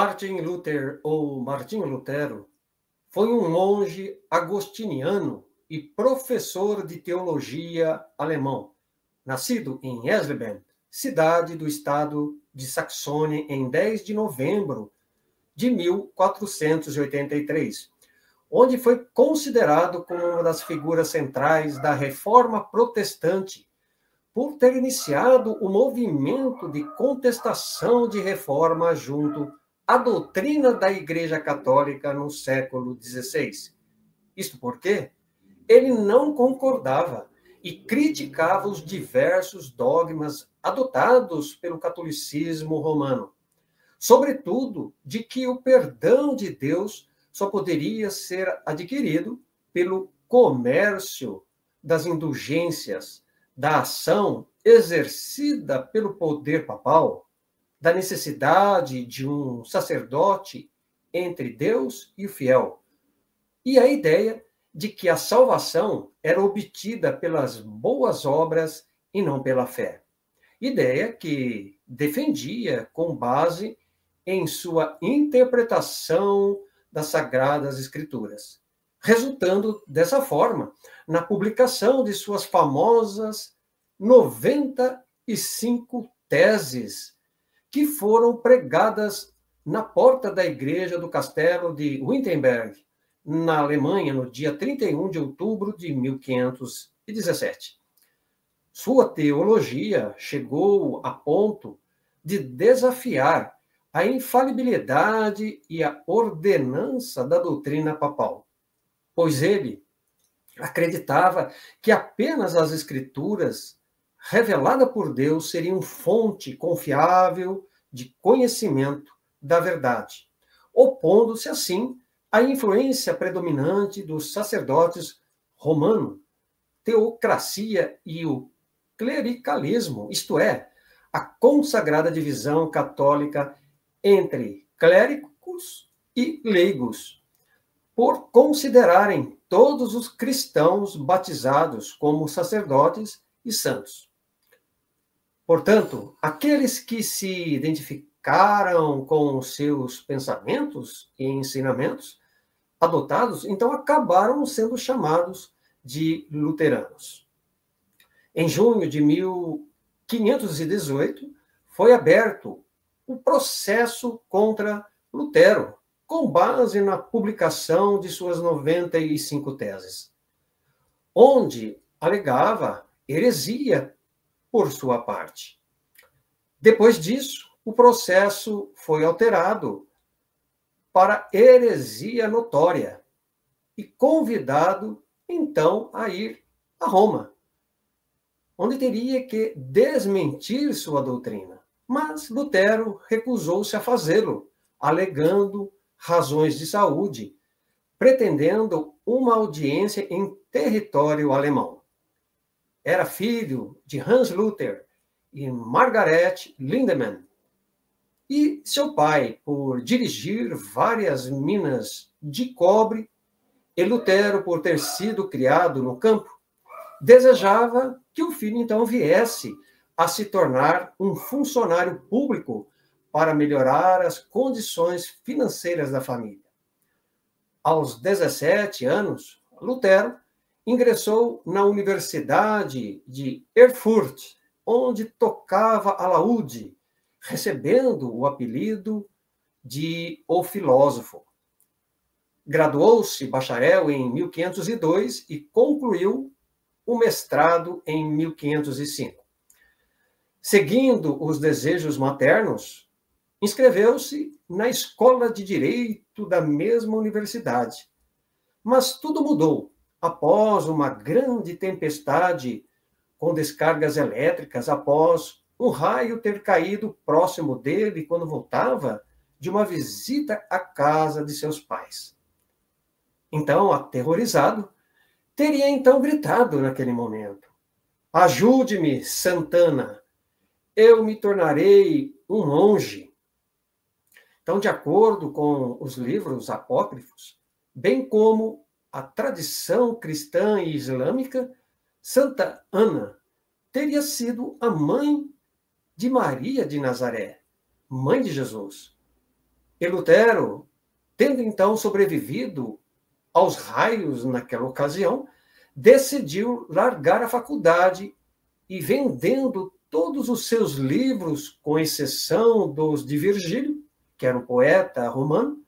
Martin Luther, ou Martinho Lutero, foi um monge agostiniano e professor de teologia alemão, nascido em Eisleben, cidade do estado de Saxônia, em 10 de novembro de 1483, onde foi considerado como uma das figuras centrais da Reforma Protestante, por ter iniciado o movimento de contestação de reforma junto à doutrina da Igreja Católica no século XVI. Isto porque ele não concordava e criticava os diversos dogmas adotados pelo catolicismo romano, sobretudo de que o perdão de Deus só poderia ser adquirido pelo comércio das indulgências, da ação exercida pelo poder papal, da necessidade de um sacerdote entre Deus e o fiel, e a ideia de que a salvação era obtida pelas boas obras e não pela fé. Ideia que defendia com base em sua interpretação das Sagradas Escrituras, resultando dessa forma na publicação de suas famosas 95 teses, que foram pregadas na porta da igreja do castelo de Wittenberg, na Alemanha, no dia 31 de outubro de 1517. Sua teologia chegou a ponto de desafiar a infalibilidade e a ordenança da doutrina papal, pois ele acreditava que apenas as Escrituras, reveladas por Deus, seriam fonte confiável de conhecimento da verdade, opondo-se, assim, à influência predominante dos sacerdotes romanos, teocracia e o clericalismo, isto é, a consagrada divisão católica entre clérigos e leigos, por considerarem todos os cristãos batizados como sacerdotes e santos. Portanto, aqueles que se identificaram com os seus pensamentos e ensinamentos adotados, então acabaram sendo chamados de luteranos. Em junho de 1518, foi aberto o processo contra Lutero, com base na publicação de suas 95 teses, onde alegava heresia por sua parte. Depois disso, o processo foi alterado para heresia notória e convidado, então, a ir a Roma, onde teria que desmentir sua doutrina. Mas Lutero recusou-se a fazê-lo, alegando razões de saúde, pretendendo uma audiência em território alemão. Era filho de Hans Luther e Margaret Lindemann, e seu pai, por dirigir várias minas de cobre, e Lutero, por ter sido criado no campo, desejava que o filho então viesse a se tornar um funcionário público para melhorar as condições financeiras da família. Aos 17 anos, Lutero ingressou na Universidade de Erfurt, onde tocava alaúde, recebendo o apelido de O Filósofo. Graduou-se bacharel em 1502 e concluiu o mestrado em 1505. Seguindo os desejos maternos, inscreveu-se na Escola de Direito da mesma universidade. Mas tudo mudou após uma grande tempestade com descargas elétricas, após um raio ter caído próximo dele quando voltava de uma visita à casa de seus pais. Então, aterrorizado, teria então gritado naquele momento: "Ajude-me, Santana, eu me tornarei um monge." Então, de acordo com os livros apócrifos, bem como a tradição cristã e islâmica, Santa Ana teria sido a mãe de Maria de Nazaré, mãe de Jesus. E Lutero, tendo então sobrevivido aos raios naquela ocasião, decidiu largar a faculdade e, vendendo todos os seus livros, com exceção dos de Virgílio, que era um poeta romano,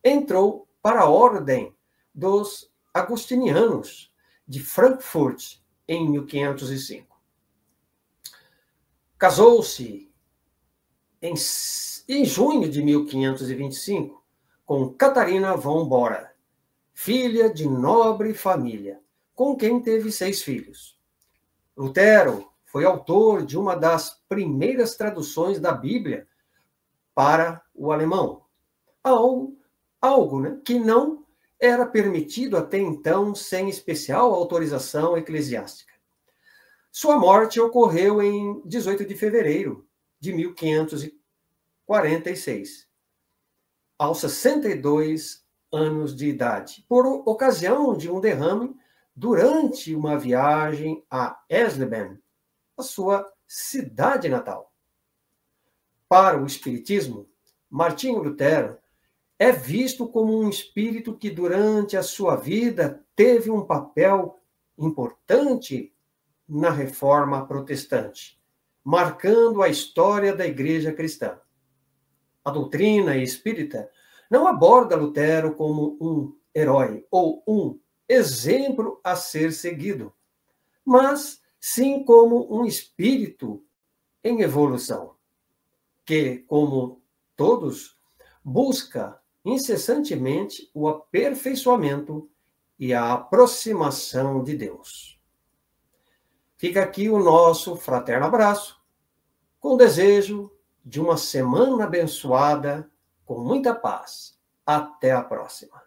entrou para a ordem dos agostinianos de Frankfurt em 1505. Casou-se em junho de 1525 com Catarina von Bora, filha de nobre família, com quem teve 6 filhos. Lutero foi autor de uma das primeiras traduções da Bíblia para o alemão, algo que não era permitido até então sem especial autorização eclesiástica. Sua morte ocorreu em 18 de fevereiro de 1546, aos 62 anos de idade, por ocasião de um derrame durante uma viagem a Eisleben, a sua cidade natal. Para o Espiritismo, Martinho Lutero é visto como um espírito que, durante a sua vida, teve um papel importante na Reforma Protestante, marcando a história da Igreja cristã. A doutrina espírita não aborda Lutero como um herói ou um exemplo a ser seguido, mas sim como um espírito em evolução, que, como todos, busca incessantemente o aperfeiçoamento e a aproximação de Deus. Fica aqui o nosso fraterno abraço, com o desejo de uma semana abençoada, com muita paz. Até a próxima.